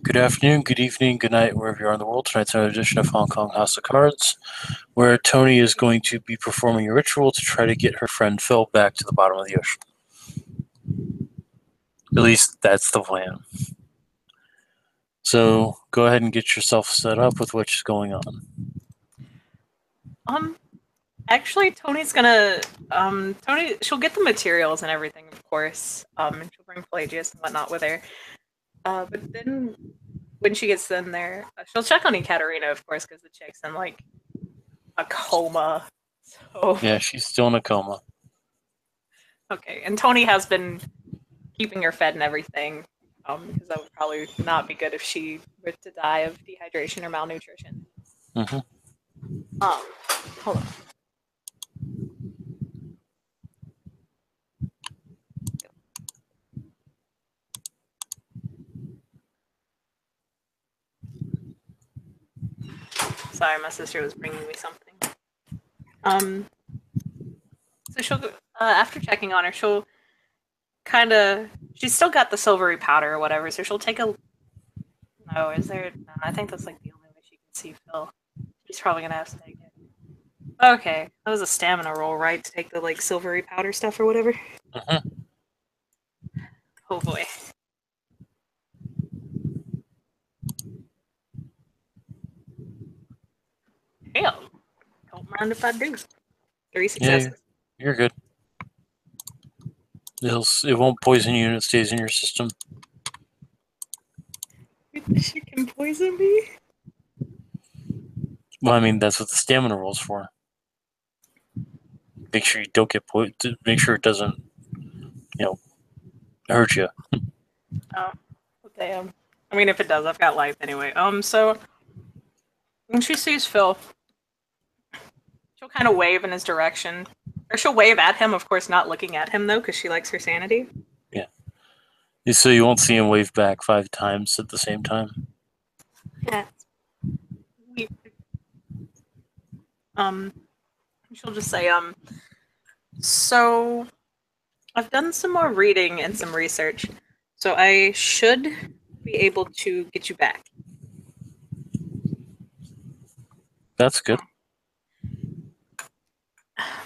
Good afternoon, good evening, good night, wherever you are in the world. Tonight's another edition of Hong Kong House of Cards, where Tony is going to be performing a ritual to try to get her friend Phil back to the bottom of the ocean. At least that's the plan. So go ahead and get yourself set up with what's going on. Actually, Tony's gonna, she'll get the materials and everything, of course, and she'll bring Pelagius and whatnot with her. But then, when she gets in there, she'll check on Ekaterina, of course, because the chick's in, like, a coma. So, Yeah, she's still in a coma. okay, and Tony has been keeping her fed and everything, because that would probably not be good if she were to die of dehydration or malnutrition. Mm-hmm. Hold on. Sorry, my sister was bringing me something. So she'll, after checking on her, she'll she's still got the silvery powder or whatever, so she'll take a, no, is there, no, I think that's like the only way she can see Phil. She's probably gonna have to take it. Okay, that was a stamina roll, right, to take the, like, silvery powder stuff or whatever? Mm-hmm. Oh boy. Hell, don't mind if I do. 3 Yeah, successes. you're good. It won't poison you and it stays in your system. She can poison me? Well, I mean, that's what the stamina roll's for. Make sure you don't get poisoned. Make sure it doesn't, hurt you. Oh, damn. I mean, if it does, I've got life anyway. So, when she sees Phil, she'll kind of wave in his direction. Or she'll wave at him, of course, not looking at him, though, because she likes her sanity. Yeah. So you won't see him wave back 5 times at the same time. Yeah. She'll just say, so I've done some more reading and some research, so I should be able to get you back. That's good.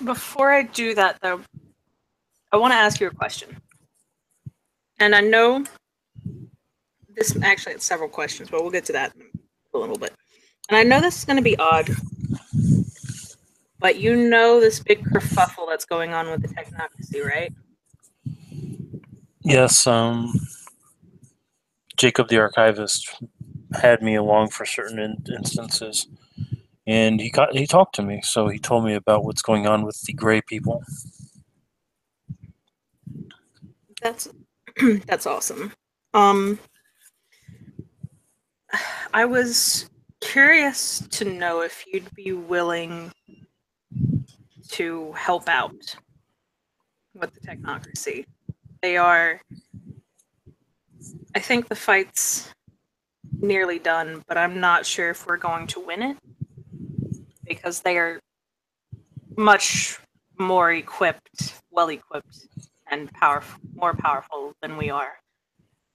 Before I do that, though, I want to ask you a question. And I know this, actually, it's several questions, but we'll get to that in a little bit. And I know this is going to be odd, but you know this big kerfuffle that's going on with the technocracy, right? Yes, Jacob the archivist had me along for certain instances, and he talked to me. So he told me about what's going on with the gray people. That's that's awesome. I was curious to know if you'd be willing to help out with the technocracy. They are, I think the fight's nearly done, but I'm not sure if we're going to win it because they are much more equipped, well equipped, and more powerful than we are.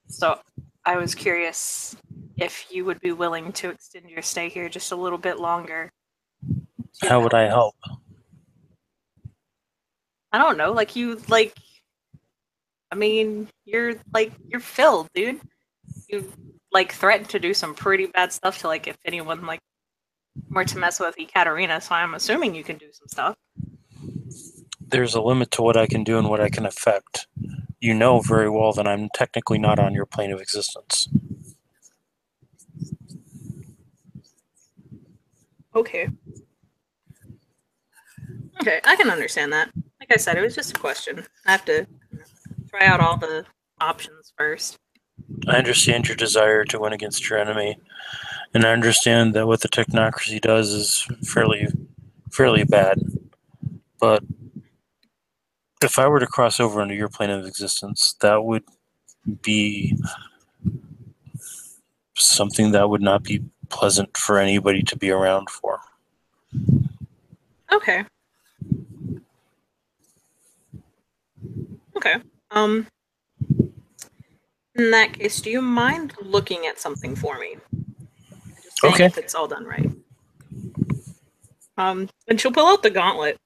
So I was curious if you would be willing to extend your stay here just a little bit longer. How would I help? I don't know, I mean, you're Phil, dude. You threatened to do some pretty bad stuff to if anyone were to mess with Ekaterina, so I'm assuming you can do some stuff. There's a limit to what I can do and what I can affect. You know very well that I'm technically not on your plane of existence. Okay. Okay, I can understand that. Like I said, it was just a question. I have to try out all the options first. I understand your desire to win against your enemy, and I understand that what the technocracy does is fairly bad. But if I were to cross over into your plane of existence, that would be something that would not be pleasant for anybody to be around for. Okay. Okay. In that case, do you mind looking at something for me? Just saying Okay. if it's all done right. And she'll pull out the gauntlet.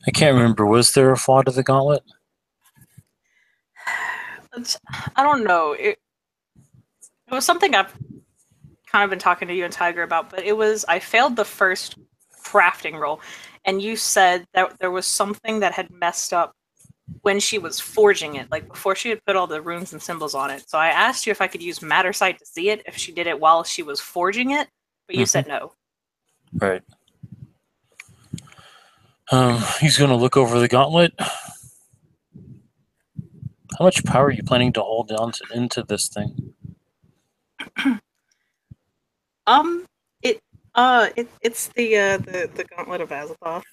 I can't remember. Was there a flaw to the gauntlet? I don't know. It was something I've kind of been talking to you and Tiger about, but I failed the first crafting roll, and you said that there was something that had messed up when she was forging it, like before she had put all the runes and symbols on it. So I asked you if I could use Matter Sight to see it if she did it while she was forging it, but you said no. Right. He's going to look over the gauntlet. How much power are you planning to hold down into this thing? It's the Gauntlet of Azathoth,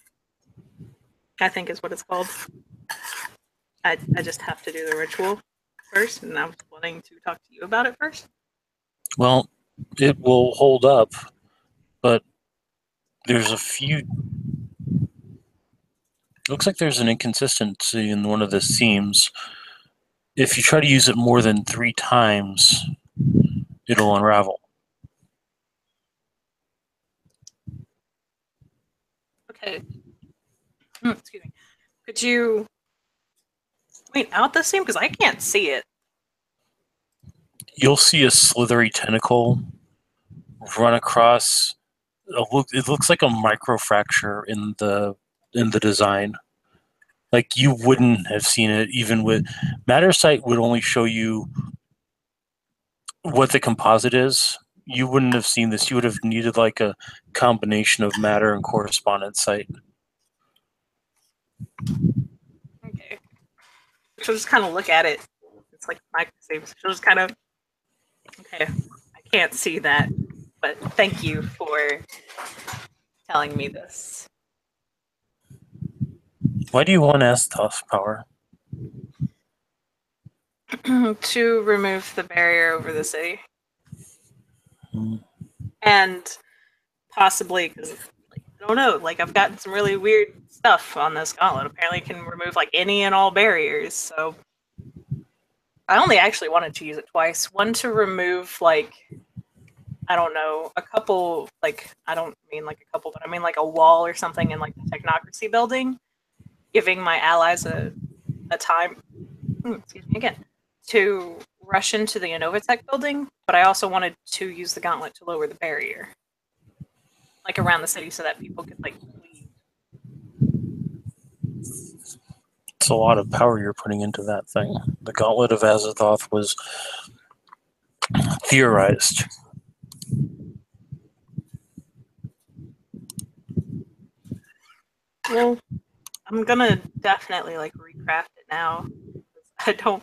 I think is what it's called. I just have to do the ritual first, and I was wanting to talk to you about it first. Well, it will hold up, but there's a few. Looks like there's an inconsistency in one of the seams. If you try to use it more than 3 times, it'll unravel. Okay. Excuse me. Could you point out the seam? Because I can't see it. You'll see a slithery tentacle run across. It looks like a microfracture in the design. Like you wouldn't have seen it even with Matter Sight would only show you what the composite is. You wouldn't have seen this. You would have needed like a combination of matter and correspondence sight. Okay. She'll just kind of look at it. It's like my seam. She'll just kind of, okay, I can't see that, but thank you for telling me this. Why do you want Azathoth power? To remove the barrier over the city. Hmm. And possibly, because I don't know, like I've gotten some really weird stuff on this gauntlet. Apparently, it can remove like any and all barriers. So I only actually wanted to use it twice. One to remove like I don't know a couple like I don't mean like a couple, but I mean like a wall or something in like the technocracy building, giving my allies a time. Excuse me again. To rush into the Innovatech building, but I also wanted to use the gauntlet to lower the barrier, like around the city, so that people could like leave. It's a lot of power you're putting into that thing. The Gauntlet of Azathoth was theorized. Well, I'm gonna definitely like recraft it now. I don't.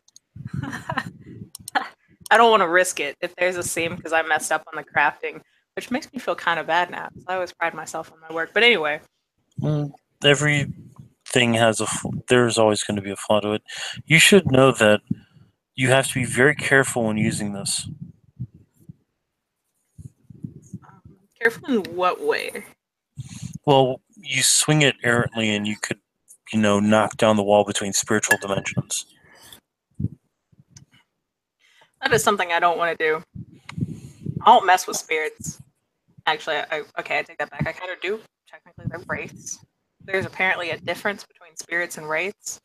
I don't want to risk it if there's a seam because I messed up on the crafting, which makes me feel kind of bad now because I always pride myself on my work. But anyway, Everything has there's always going to be a flaw to it. You should know that you have to be very careful when using this. careful in what way? Well, you swing it errantly and you could, knock down the wall between spiritual dimensions. That is something I don't want to do. I don't mess with spirits. Actually, okay, I take that back. I kind of do. Technically, they're wraiths. There's apparently a difference between spirits and wraiths.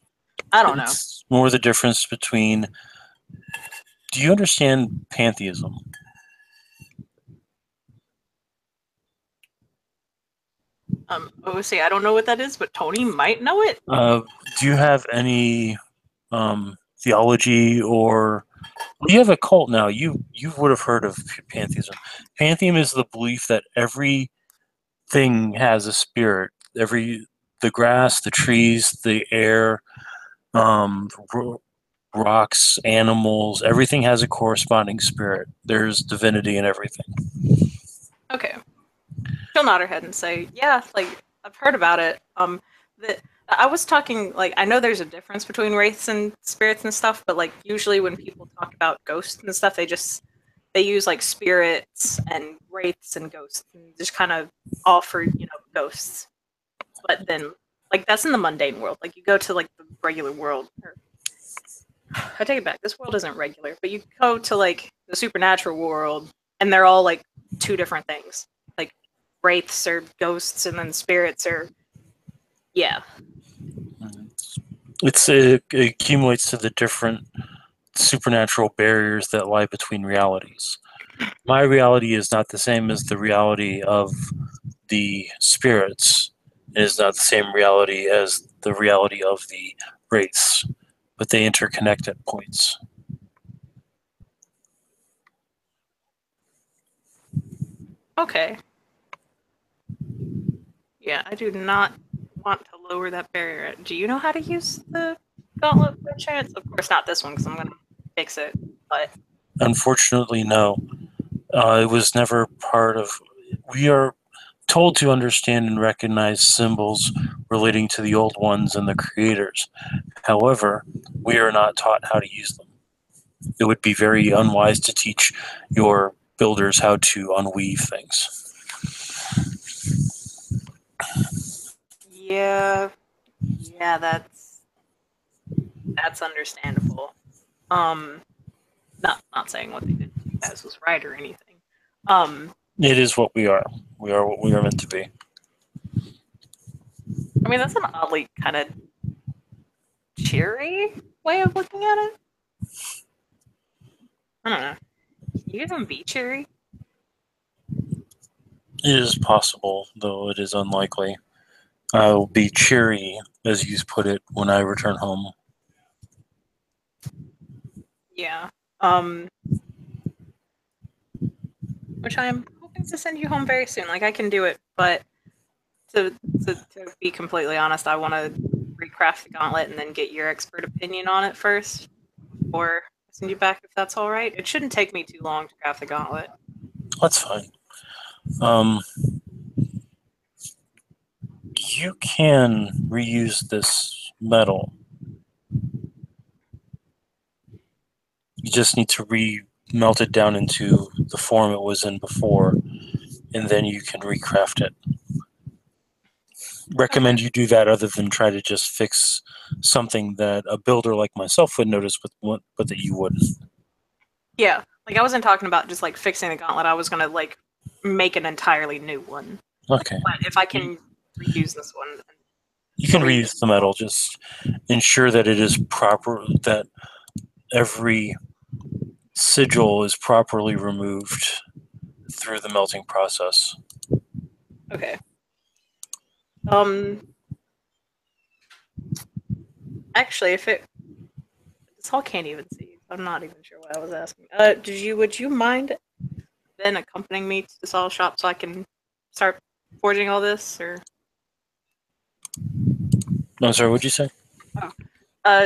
I don't know. It's more the difference between. Do you understand pantheism? OC, I don't know what that is, but Tony might know it. Do you have any theology or you have a cult now? You would have heard of pantheism. Pantheism is the belief that everything has a spirit. The grass, the trees, the air, rocks, animals, everything has a corresponding spirit. There's divinity in everything. Okay. She'll nod her head and say, "Yeah, like I've heard about it." I was talking like I know there's a difference between wraiths and spirits and stuff, but like usually when people talk about ghosts and stuff, they use like spirits and wraiths and ghosts and just kind of all for ghosts. But then like that's in the mundane world. Like you go to like the regular world. Or, I take it back. This world isn't regular, but you go to like the supernatural world, and they're all like two different things. Like wraiths or ghosts, and then spirits or yeah. It accumulates to the different supernatural barriers that lie between realities. My reality is not the same as the reality of the spirits. It is not the same reality as the reality of the wraiths, but they interconnect at points. Okay. Yeah, I do not want to lower that barrier. Do you know how to use the gauntlet by chance? Of course, not this one because I'm going to fix it. But Unfortunately, no. It was never part of. We are told to understand and recognize symbols relating to the old ones and the creators. However, we are not taught how to use them. It would be very unwise to teach your builders how to unweave things. yeah, yeah, that's understandable. Um, not saying what they did to you guys was right or anything. Um, It is what we are. We are what we are meant to be. I mean that's an oddly kind of cheery way of looking at it. I don't know. Can you even be cheery? It is possible, though it is unlikely. I will be cheery, as you put it, when I return home. Yeah. Which I am hoping to send you home very soon. Like I can do it, but to to be completely honest, I want to recraft the gauntlet and then get your expert opinion on it first before I send you back. If that's all right, it shouldn't take me too long to craft the gauntlet. That's fine. Um, you can reuse this metal. You just need to melt it down into the form it was in before, and then you can recraft it. Okay. Recommend you do that other than try to just fix something that a builder like myself would notice, but that you wouldn't. Yeah, like I wasn't talking about just like fixing the gauntlet. I was gonna like make an entirely new one. Okay. But if I can reuse this one, You can reuse reuse the metal. Just ensure that it is proper, that every sigil is properly removed through the melting process. okay. Um, actually, if it this all can't even see. I'm not even sure what I was asking. Would you mind then accompanying me to the saw shop so I can start forging all this? Or No, sorry, what'd you say?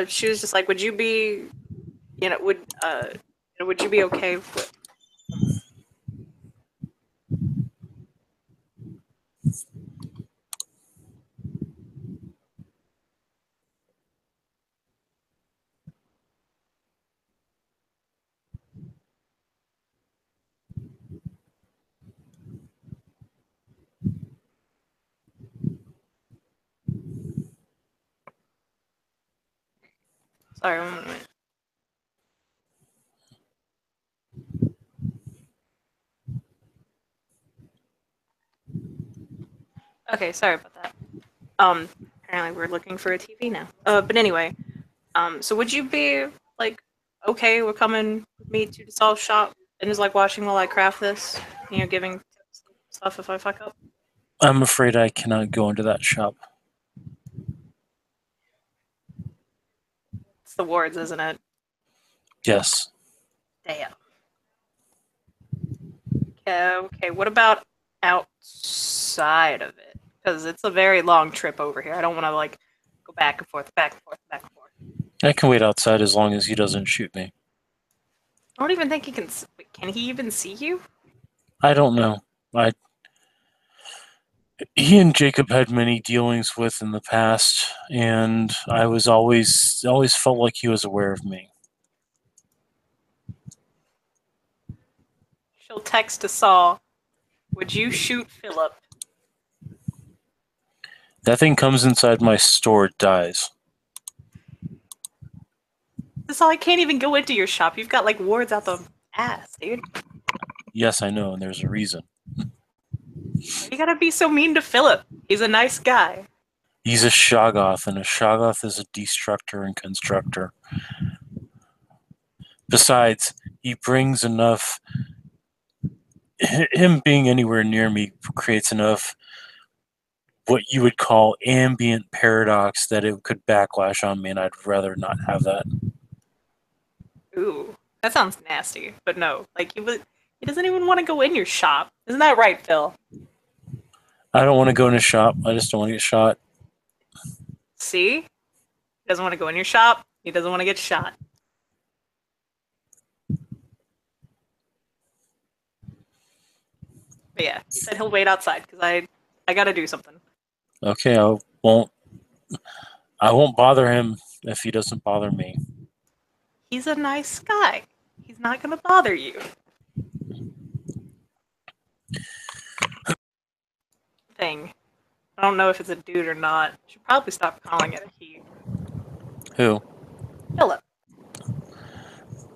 she was just like, would you be, you know, would you be okay with? Sorry, one minute. Okay, sorry about that. Apparently we're looking for a TV now. But anyway, so would you be like okay with coming with me to the saw shop and just like watching while I craft this? You know, giving tips and stuff if I fuck up. I'm afraid I cannot go into that shop. It's the wards, isn't it? Yes. Damn. Okay, what about outside of it? Because it's a very long trip over here. I don't want to like go back and forth, back and forth, back and forth. I can wait outside as long as he doesn't shoot me. I don't even think he can. Wait, can he even see you? I don't know. He and Jacob had many dealings with in the past, and I was always felt like he was aware of me. She'll text to Saul. Would you shoot Philip? That thing comes inside my store, it dies. So I can't even go into your shop. You've got like wards out the ass, dude. Yes, I know, and there's a reason. Why you gotta be so mean to Philip? He's a nice guy. He's a Shoggoth, and a Shoggoth is a destructor and constructor. Besides, he brings enough. Him being anywhere near me creates enough what you would call ambient paradox that it could backlash on me, and I'd rather not have that. Ooh, that sounds nasty. But no, like he doesn't even want to go in your shop. Isn't that right, Phil? I don't want to go in a shop. I just don't want to get shot. See? He doesn't want to go in your shop. He doesn't want to get shot. But yeah, he said he'll wait outside because I gotta do something. Okay, I won't bother him if he doesn't bother me. He's a nice guy. He's not gonna bother you. Thing. I don't know if it's a dude or not. Should probably stop calling it a he. Who? Philip.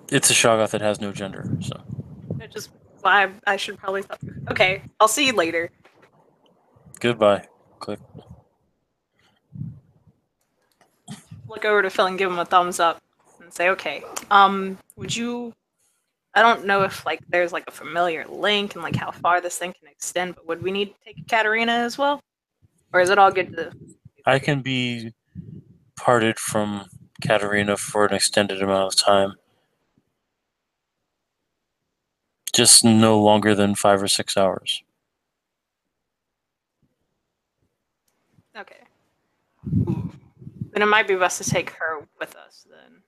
It's a Shoggoth that has no gender, so. It just I should probably stop. Okay, I'll see you later. Goodbye. Click. Look over to Phil and give him a thumbs up and say, okay. Would you I don't know if like there's like a familiar link and like how far this thing can extend, but would we need to take a Katarina as well? Or is it all good to I can be parted from Katarina for an extended amount of time. Just no longer than 5 or 6 hours. Okay. Ooh. Then it might be best to take her with us then.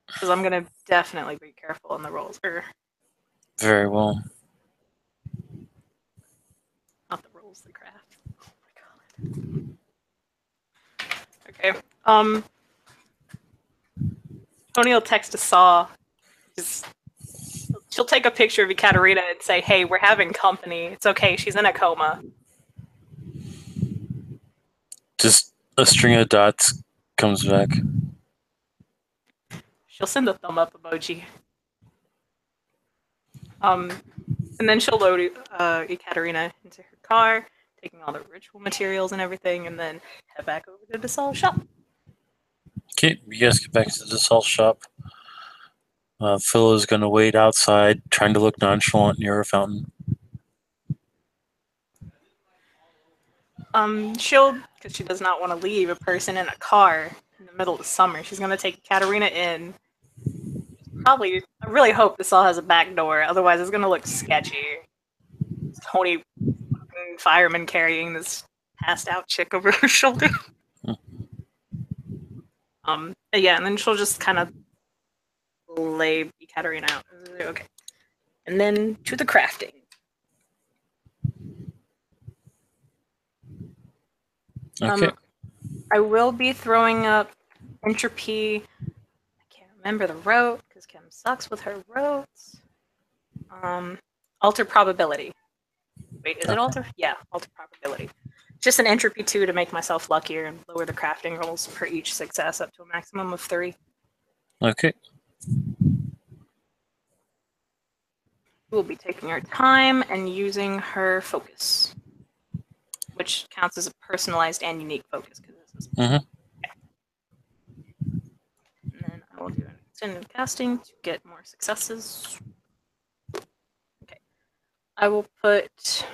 Because I'm gonna definitely be careful in the rolls. Or Very well. not the rolls, the craft. Oh my god. Okay. Tony will text a Saw. She'll take a picture of Ekaterina and say, hey, we're having company. It's okay, she's in a coma. Just a string of dots comes back. She'll send a thumb up emoji. And then she'll load Ekaterina into her car, taking all the ritual materials and everything, and then head back over to the Saul shop. Okay, you guys get back to the salt shop. Phil is going to wait outside, trying to look nonchalant near a fountain. She'll, because she does not want to leave a person in a car in the middle of the summer. She's going to take Katarina in. Probably, I really hope this all has a back door. Otherwise, it's going to look sketchy. Tony fireman carrying this passed out chick over her shoulder. Yeah, and then she'll just kind of lay Katarina out. Okay. And then to the crafting. Okay. I will be throwing up entropy. I can't remember the rote because Kim sucks with her rotes. Alter probability. Wait, is it alter? Yeah, alter probability. Just an entropy 2 to make myself luckier and lower the crafting rolls per each success up to a maximum of 3. Okay. We'll be taking her time and using her focus, which counts as a personalized and unique focus. Mm-hmm. And then I will do an extended casting to get more successes. Okay. I will put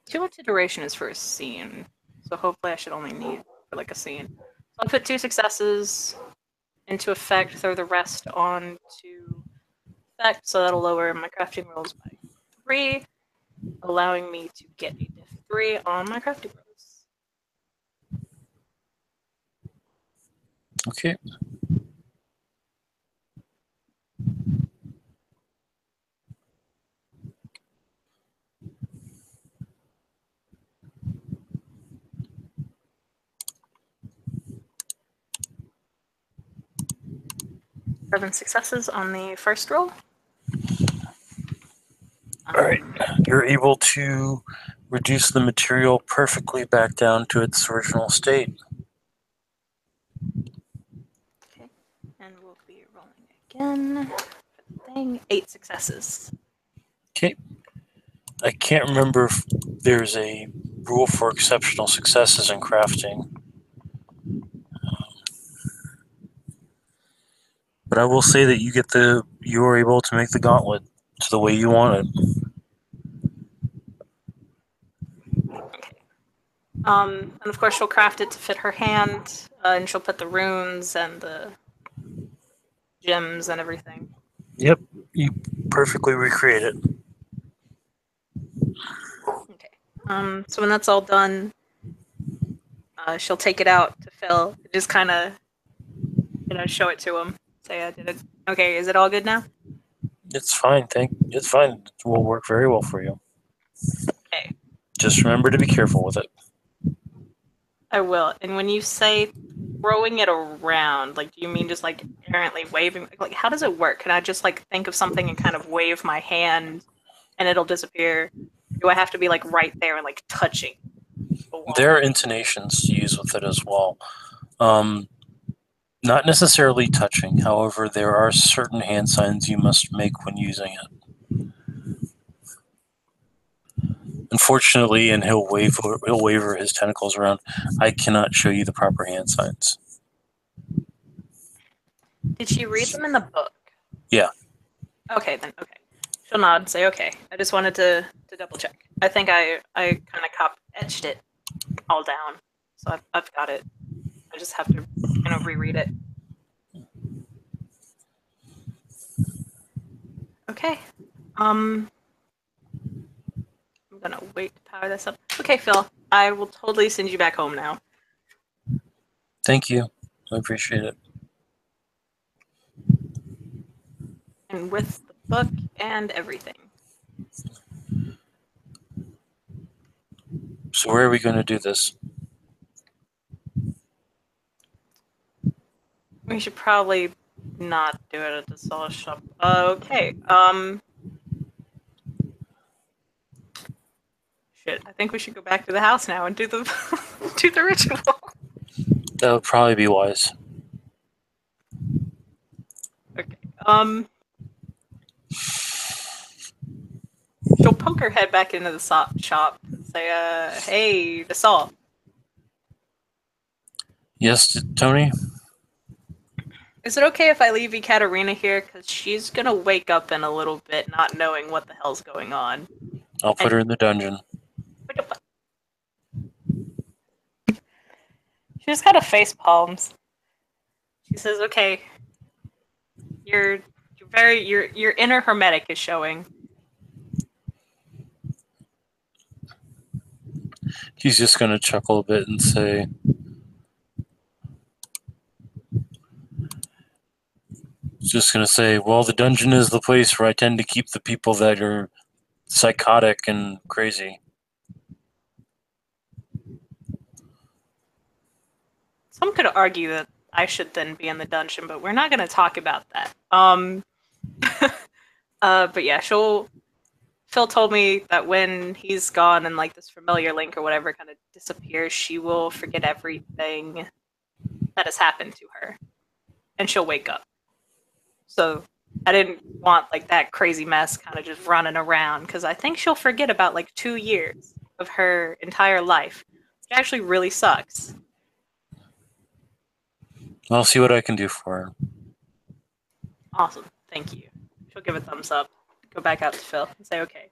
2 into duration is for a scene, so hopefully I should only need for like a scene. So I'll put 2 successes into effect, throw the rest on to effect, so that'll lower my crafting rolls by 3, allowing me to get a diff 3 on my crafting rolls. Okay. Seven successes on the first roll. All right. You're able to reduce the material perfectly back down to its original state. Okay. And we'll be rolling again for the thing. 8 successes. Okay. I can't remember if there's a rule for exceptional successes in crafting. But I will say that you were able to make the gauntlet to the way you wanted. Okay. And of course she'll craft it to fit her hand, and she'll put the runes and the gems and everything. Yep, you perfectly recreate it. Okay. So when that's all done, she'll take it out to Phil. Just kind of, show it to him. Say, I did it. Okay, is it all good now? It's fine, it's fine. It will work very well for you. Okay. Just remember to be careful with it. I will. And when you say throwing it around, like, do you mean just like errantly waving? Like, how does it work? Can I just like think of something and kind of wave my hand and it'll disappear? Do I have to be like right there and like touching the wall? There are intonations to use with it as well. Not necessarily touching, however, there are certain hand signs you must make when using it. Unfortunately, and he'll waver his tentacles around, I cannot show you the proper hand signs. Did she read them in the book? Yeah. Okay, then. Okay. She'll nod and say, okay. I just wanted to double check. I think I kind of etched it all down. So I've got it. I just have to, reread it. Okay. I'm gonna wait to power this up. Okay, Phil. I will totally send you back home now. Thank you. I appreciate it. And with the book and everything. So where are we going to do this? We should probably not do it at the saw shop. Okay. Shit. I think we should go back to the house now and do the do the ritual. That would probably be wise. Okay. She'll poke her head back into the shop and say, hey, the saw. Yes, Tony? Is it okay if I leave Ekaterina here? Because she's gonna wake up in a little bit not knowing what the hell's going on. I'll put her in the dungeon. She just kind of face palms. She says, okay, your inner hermetic is showing. He's just going to chuckle a bit and say, well, the dungeon is the place where I tend to keep the people that are psychotic and crazy. Some could argue that I should then be in the dungeon, but we're not going to talk about that. But yeah, Phil told me that when he's gone and like this familiar link or whatever kind of disappears, she will forget everything that has happened to her, and she'll wake up. So I didn't want like that crazy mess kind of just running around because I think she'll forget about like 2 years of her entire life, which actually really sucks. I'll see what I can do for her. Awesome, thank you. She'll give a thumbs up. Go back out to Phil and say, okay.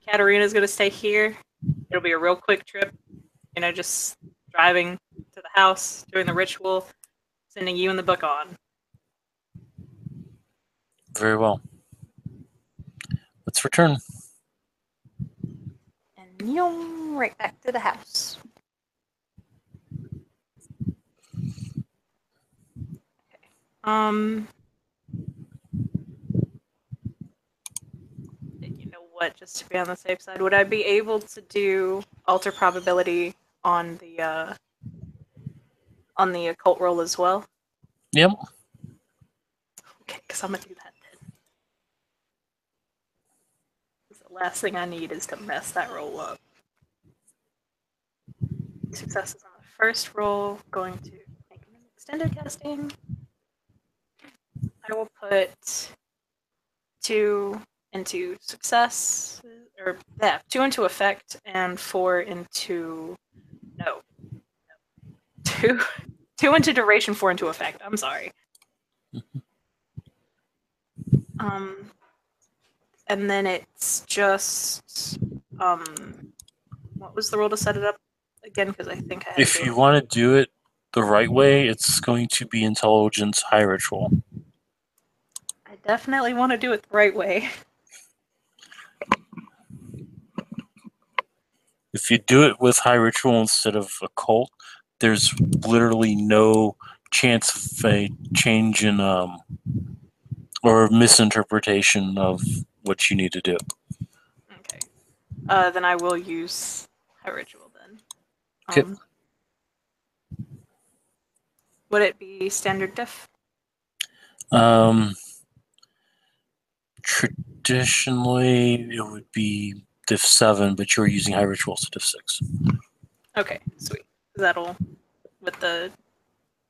Katarina's gonna stay here. It'll be a real quick trip. Just driving to the house, doing the ritual, sending you and the book on. Very well. Let's return. And right back to the house. Okay. You know what? Just to be on the safe side, would I be able to do alter probability on the occult roll as well? Yep. Okay, because I'm gonna do that then. last thing I need is to mess that roll up. Successes on the first roll, going to make an extended casting. I will put 2 into success, or yeah, 2 into effect, and 4 into no, 2 into duration, 4 into effect. I'm sorry. And then it's just what was the roll to set it up again? Because I think I had If to do you it. want to do it the right way, it's going to be intelligence high ritual. I definitely want to do it the right way. If you do it with high ritual instead of occult, there's literally no chance of a change in or misinterpretation of what you need to do. Okay. Then I will use high ritual then. Okay. Would it be standard diff? Traditionally, it would be diff 7, but you're using high rituals to diff 6. Okay, sweet. That'll, with the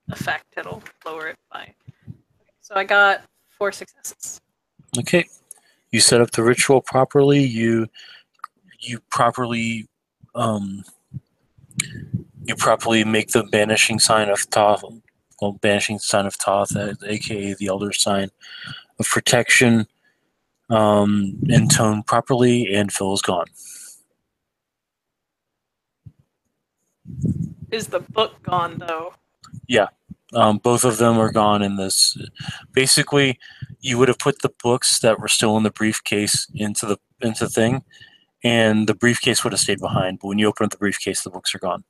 effect, it'll lower it by. Okay, so I got 4 successes. Okay. You set up the ritual properly. You properly make the banishing sign of Thoth. Well, banishing sign of Thoth, aka the Elder sign of protection, intone properly, and Phil is gone. Is the book gone though? Yeah, both of them are gone in this. Basically, you would have put the books that were still in the briefcase into the thing, and the briefcase would have stayed behind. But when you open up the briefcase, the books are gone.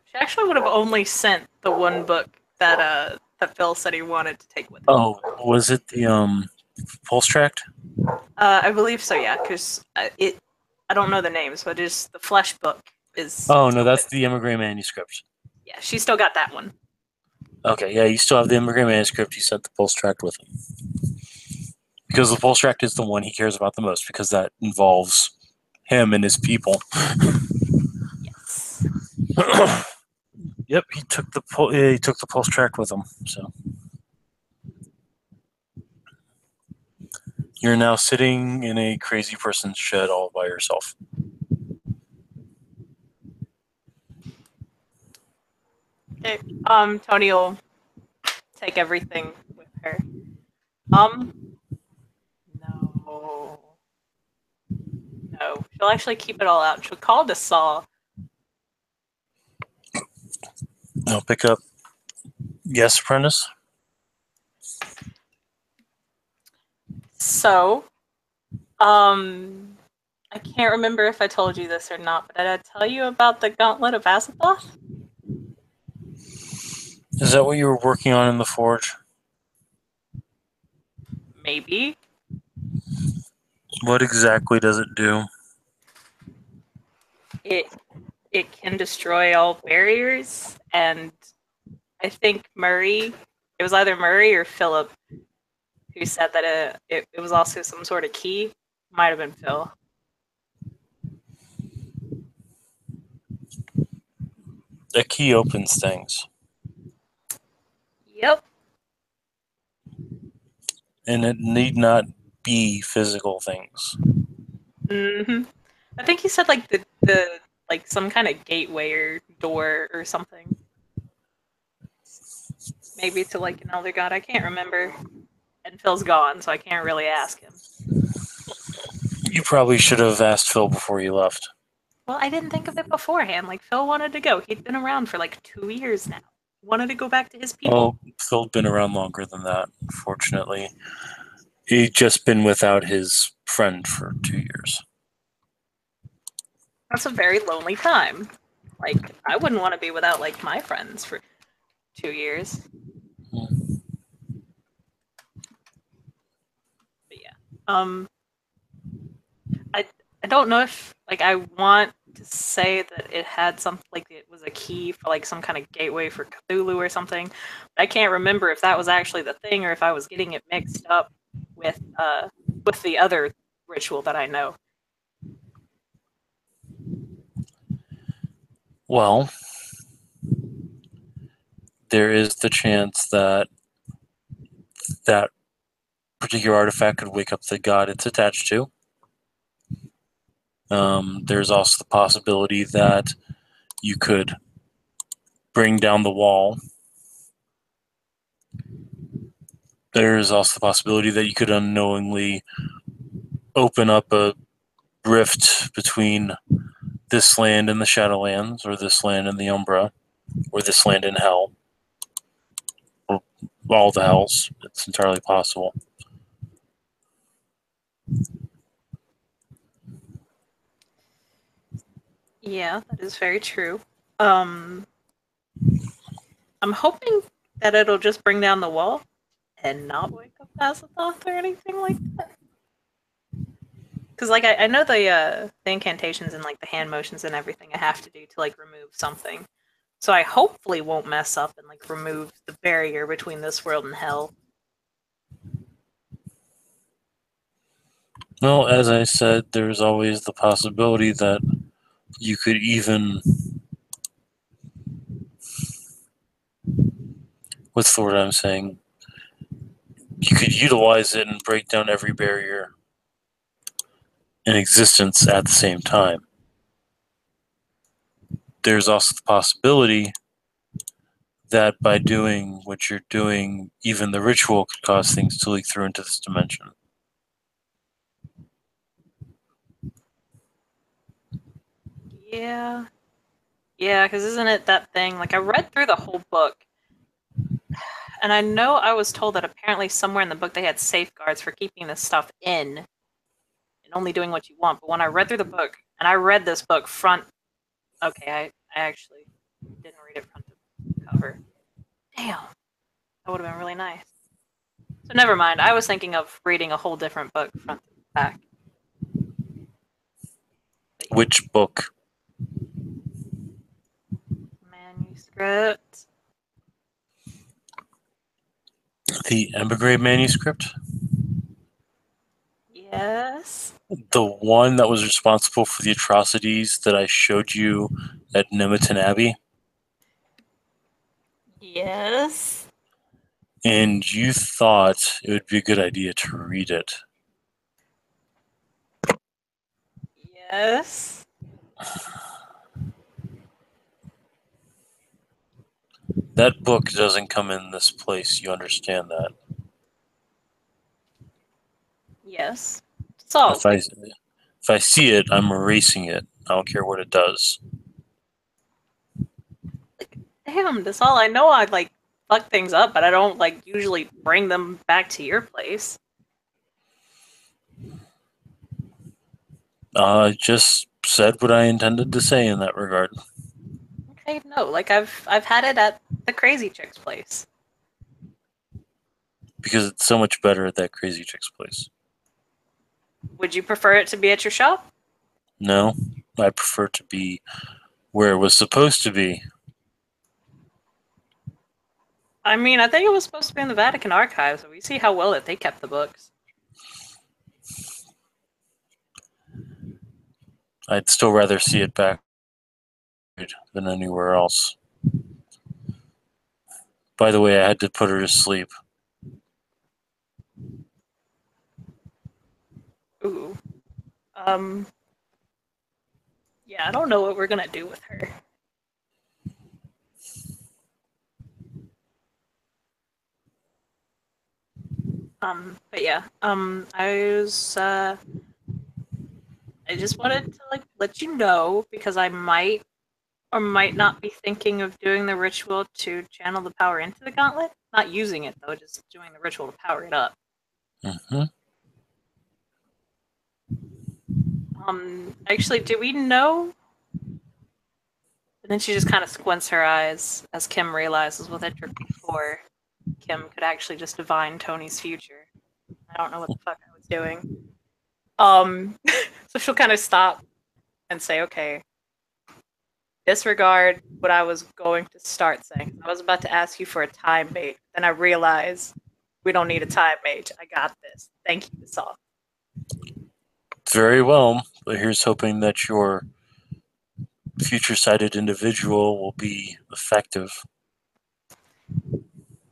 She actually would have only sent the one book that that Phil said he wanted to take with him. Oh, was it the pulse tract? I believe so, yeah, because I don't know the names, but it's the flesh book is. Oh no, that's the Immigrant manuscript. Yeah, she still got that one. Okay, yeah, you still have the Immigrant manuscript. You sent the pulse tract with him because the pulse tract is the one he cares about the most because that involves him and his people. Yes. Yep, he took the pulse tract with him. So you're now sitting in a crazy person's shed all by yourself. Okay. Tony will take everything with her. No. No. She'll actually keep it all out. She'll call the saw. I'll pick up. Yes, apprentice. So, I can't remember if I told you this or not, but did I tell you about the Gauntlet of Azathoth? Is that what you were working on in the forge? Maybe. What exactly does it do? It can destroy all barriers, and I think Murray, it was either Murray or Philip who said that it was also some sort of key. Might have been Phil. A key opens things. Yep. And it need not be physical things. Mm-hmm. I think he said like the like some kind of gateway or door or something. Maybe to like an elder god. I can't remember. And Phil's gone, so I can't really ask him. You probably should have asked Phil before you left. Well, I didn't think of it beforehand. Like Phil wanted to go. He'd been around for like 2 years now. Wanted to go back to his people. Oh, Phil'd been around longer than that, fortunately. He'd just been without his friend for 2 years. That's a very lonely time. Like I wouldn't want to be without like my friends for 2 years. But yeah. I don't know if like I want to say that it had something like it was a key for like some kind of gateway for Cthulhu or something. But I can't remember if that was actually the thing or if I was getting it mixed up with the other ritual that I know. Well, there is the chance that that particular artifact could wake up the god it's attached to. There's also the possibility that you could bring down the wall. There's also the possibility that you could unknowingly open up a rift between this land and the Shadowlands, or this land and the Umbra, or this land in Hell, or all the Hells. It's entirely possible. Yeah, that is very true. I'm hoping that it'll just bring down the wall and not wake up Azathoth or anything like that. Because like I know the incantations and like the hand motions and everything I have to do to like remove something. So I hopefully won't mess up and like remove the barrier between this world and hell. Well, as I said, there's always the possibility that you could even, what's the word I'm saying? You could utilize it and break down every barrier in existence at the same time. There's also the possibility that by doing what you're doing, even the ritual could cause things to leak through into this dimension. Yeah. Yeah, because isn't it that thing? Like I read through the whole book, and I know I was told that apparently somewhere in the book they had safeguards for keeping this stuff in and only doing what you want. But when I read through the book, and I read this book front, okay, I actually didn't read it front to cover. Damn, that would have been really nice. So never mind. I was thinking of reading a whole different book front to back. Yeah. Which book? Manuscript. The Emigrate manuscript? Yes. The one that was responsible for the atrocities that I showed you at Nemeton Abbey? Yes. And you thought it would be a good idea to read it. Yes. That book doesn't come in this place, you understand that. Yes. So, If I see it, I'm erasing it. I don't care what it does. damn, that's all I know. I like fuck things up, but I don't like usually bring them back to your place. I just said what I intended to say in that regard. Okay, no, like I've had it at the crazy chick's place. Because it's so much better at that crazy chick's place. Would you prefer it to be at your shop? No, I prefer to be where it was supposed to be. I mean, I think it was supposed to be in the Vatican archives, so we see how well that they kept the books. I'd still rather see it back than anywhere else. By the way, I had to put her to sleep. Ooh. Yeah, I don't know what we're gonna do with her. But yeah, I just wanted to like let you know because I might or might not be thinking of doing the ritual to channel the power into the gauntlet. Not using it though, just doing the ritual to power it up. Mm-hmm. Actually, do we know? And then she just kind of squints her eyes as Kim realizes what that trick before. Kim could actually just divine Tony's future. I don't know what the fuck I was doing. So she'll kind of stop and say, okay, disregard what I was going to start saying. I was about to ask you for a time mate. Then I realized we don't need a time mate. I got this. Thank you, Saw. Very well, but here's hoping that your future sighted individual will be effective.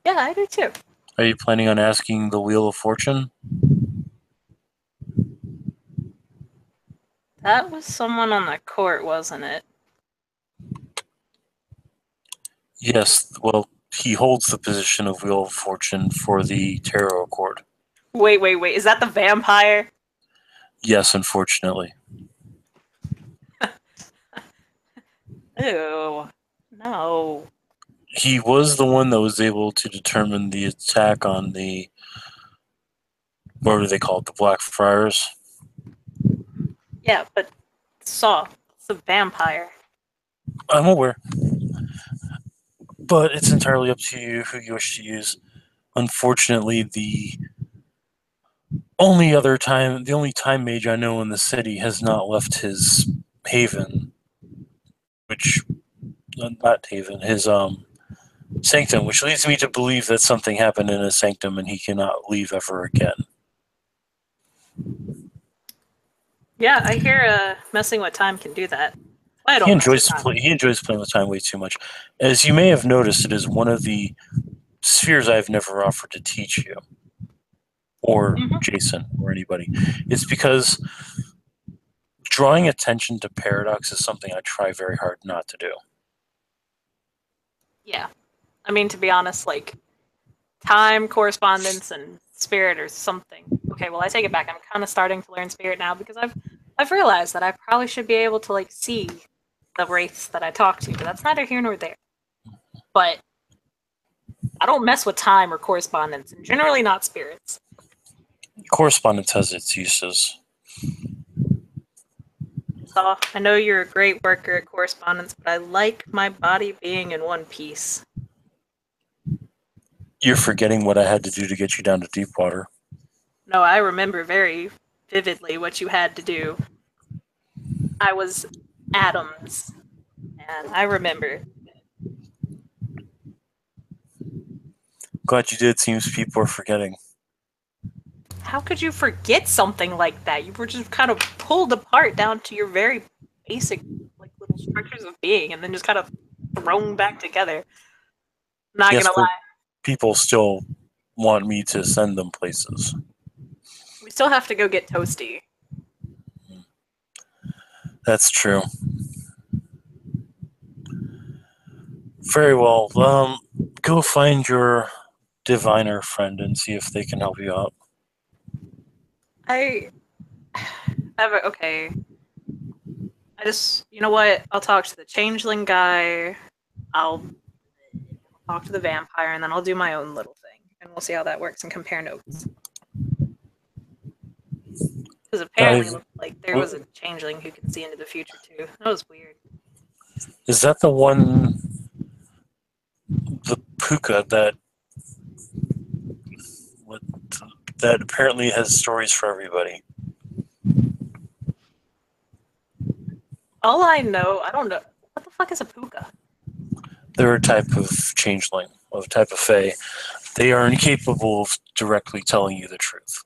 Yeah, I do too. Are you planning on asking the Wheel of Fortune? That was someone on the court, wasn't it? Yes, well, he holds the position of Wheel of Fortune for the Tarot Accord. Wait. Is that the vampire? Yes, unfortunately. Ew. No. He was the one that was able to determine the attack on the, what do they call it, the Black Friars. Yeah, but Saw. It's a vampire. I'm aware. But it's entirely up to you who you wish to use. Unfortunately, the only time mage I know in the city has not left his haven, which, not haven, his sanctum, which leads me to believe that something happened in his sanctum and he cannot leave ever again. Yeah, I hear messing with time can do that. I He don't mess with enjoys time. he enjoys playing with time way too much. As you may have noticed, it is one of the spheres I've never offered to teach you, or Jason, or anybody. It's because drawing attention to paradox is something I try very hard not to do. Yeah. I mean, to be honest, like, time, correspondence, and spirit or something. Okay, well, I take it back. I'm kind of starting to learn spirit now because I've realized that I probably should be able to, like, see the wraiths that I talk to, but that's neither here nor there. But I don't mess with time or correspondence, and generally not spirits. Correspondence has its uses. So I know you're a great worker at correspondence, but I like my body being in one piece. You're forgetting what I had to do to get you down to Deepwater. No, I remember very vividly what you had to do. I was Adams, and I remember. Glad you did. Seems people are forgetting. How could you forget something like that? You were just kind of pulled apart down to your very basic, like, little structures of being, and then just kind of thrown back together. Not Yes, gonna but lie, people still want me to send them places. we still have to go get Toasty. That's true. Very well. Go find your diviner friend and see if they can help you out. I have a, okay. I just, you know what? I'll talk to the changeling guy. I'll talk to the vampire, and then I'll do my own little thing, and we'll see how that works and compare notes. Because apparently, it looked like there was a changeling who could see into the future too. That was weird. Is that the one, the puka what, that apparently has stories for everybody? All I know, I don't know. What the fuck is a puka? They're a type of changeling, a type of fae. They are incapable of directly telling you the truth.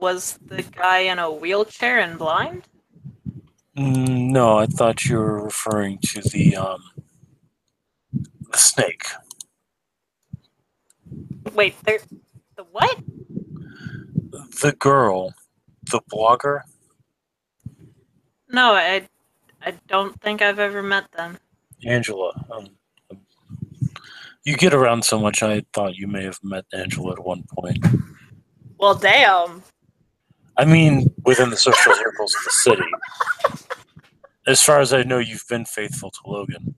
Was the guy in a wheelchair and blind? No, I thought you were referring to the snake. Wait, there. The what? The girl, the blogger. No, I don't think I've ever met them. Angela. You get around so much, I thought you may have met Angela at one point. Well, damn. I mean, within the social circles of the city. As far as I know, you've been faithful to Logan.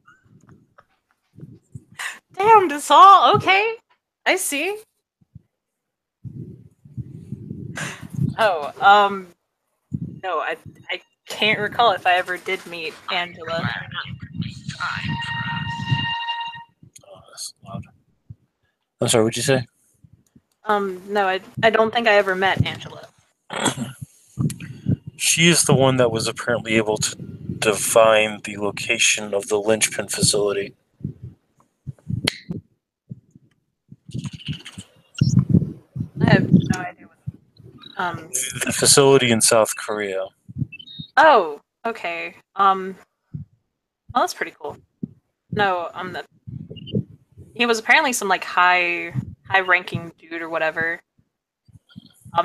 Damn, Desal. Okay, I see. Oh, no, I can't recall if I ever did meet Angela. Oh, that's loud. I'm sorry, what'd you say? No, I don't think I ever met Angela. She is the one that was apparently able to divine the location of the linchpin facility. I have no idea what. Um. The facility in South Korea. Oh. Okay. Well, that's pretty cool. No. He was apparently some like high ranking dude or whatever.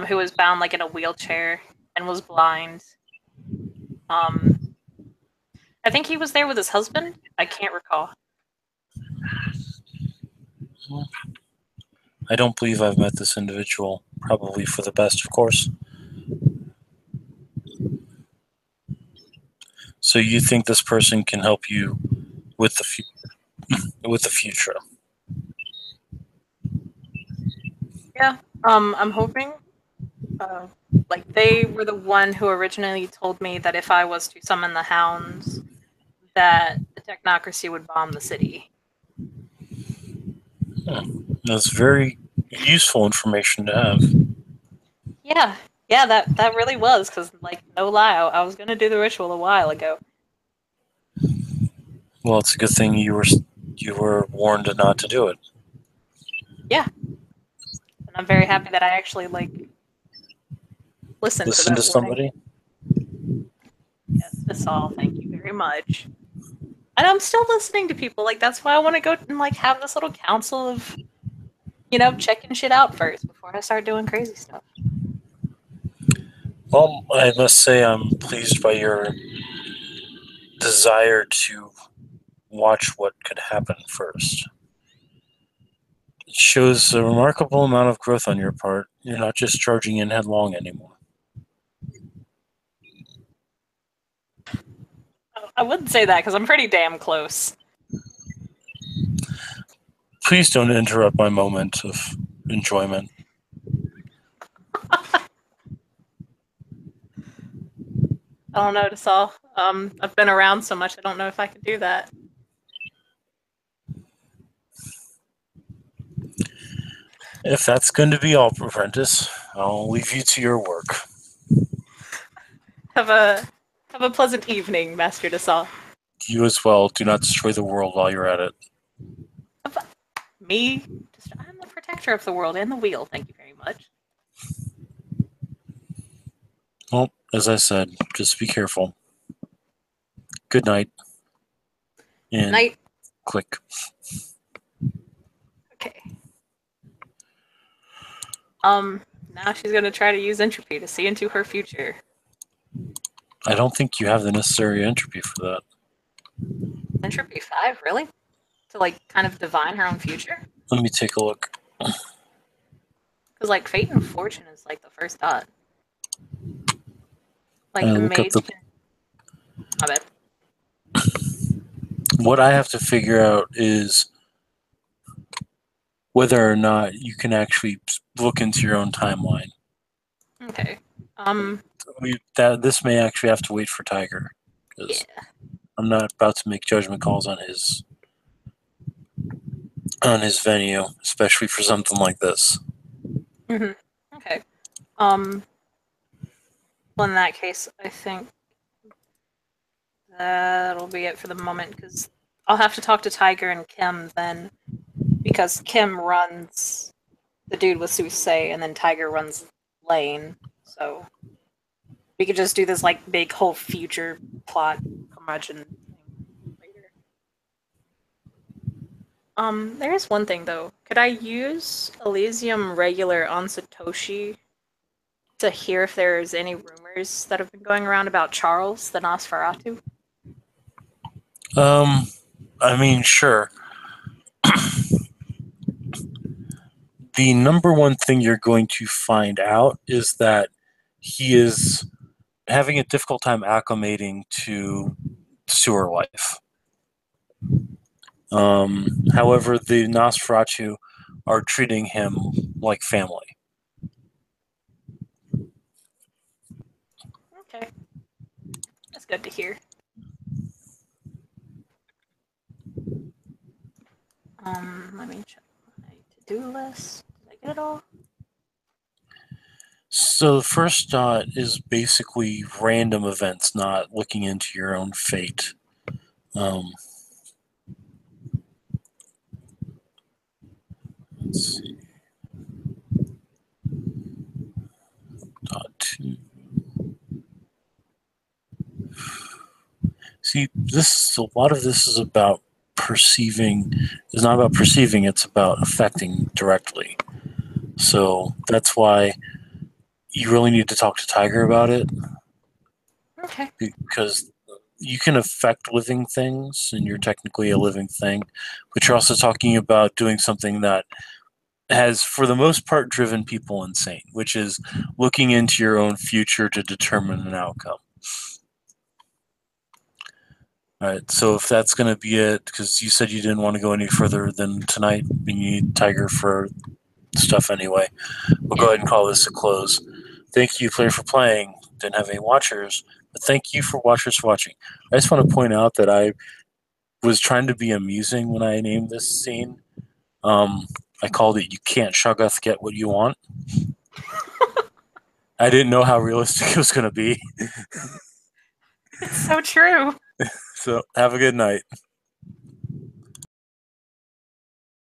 Who was bound like in a wheelchair and was blind. Um. I think he was there with his husband. I can't recall. I don't believe I've met this individual. Probably for the best, of course. So you think this person can help you with with the future? Yeah. I'm hoping. Uh, like they were the one who originally told me that if I was to summon the hounds, that the technocracy would bomb the city. That's very useful information to have. Yeah, yeah, that really was because, like, no lie, I was gonna do the ritual a while ago. Well, it's a good thing you were warned not to do it. Yeah, and I'm very happy that I actually like listened to Listen to that warning. somebody. Yes, Asal, thank you very much. And I'm still listening to people. Like that's why I want to go and like have this little council of, checking shit out first before I start doing crazy stuff. Well, I must say I'm pleased by your desire to watch what could happen first. It shows a remarkable amount of growth on your part. You're not just charging in headlong anymore. I wouldn't say that because I'm pretty damn close. Please don't interrupt my moment of enjoyment. I don't know, Asal. I've been around so much, I don't know if I could do that. If that's going to be all, Apprentice, I'll leave you to your work. Have a pleasant evening, Master Asal. You as well. Do not destroy the world while you're at it. Me? I'm the protector of the world and the wheel. Thank you very much. Well, as I said, just be careful. Good night. And Night. click. Okay. Now she's gonna try to use entropy to see into her future. I don't think you have the necessary entropy for that. Entropy 5, really? To like kind of divine her own future? Let me take a look. Because like fate and fortune is like the first dot. Like the Look up mage the. can. My bad. What I have to figure out is whether or not you can actually look into your own timeline. Okay. This may actually have to wait for Tiger because Yeah. I'm not about to make judgment calls on his venue, especially for something like this. Okay. Well, in that case, I think that'll be it for the moment because I'll have to talk to Tiger and Kim then, because Kim runs the dude with Susei, and then Tiger runs Lane. So we could just do this like big whole future plot curmudgeon thing later. There is one thing though. Could I use Elysium regular on Satoshi to hear if there's any rumors that have been going around about Charles the Nosferatu? I mean, sure. The number one thing you're going to find out is that he is having a difficult time acclimating to sewer life. However, the Nosferatu are treating him like family. Okay, that's good to hear. Let me check my to-do list. Did I get it all? So the first dot is basically random events, not looking into your own fate. Let's see. See, this a lot of this is about perceiving. It's not about perceiving. It's about affecting directly. So that's why you really need to talk to Tiger about it, Okay. because you can affect living things, and you're technically a living thing, but you're also talking about doing something that has, for the most part, driven people insane, which is looking into your own future to determine an outcome. All right, so if that's going to be it, because you said you didn't want to go any further than tonight, you need Tiger for stuff anyway. We'll go Yeah. ahead and call this a close. Thank you, player, for playing. Didn't have any watchers, but thank you for watchers for watching. I just want to point out that I was trying to be amusing when I named this scene. Um, I called it "You Can't Shoggoth Get What You Want." I didn't know how realistic it was going to be. It's so true. So have a good night.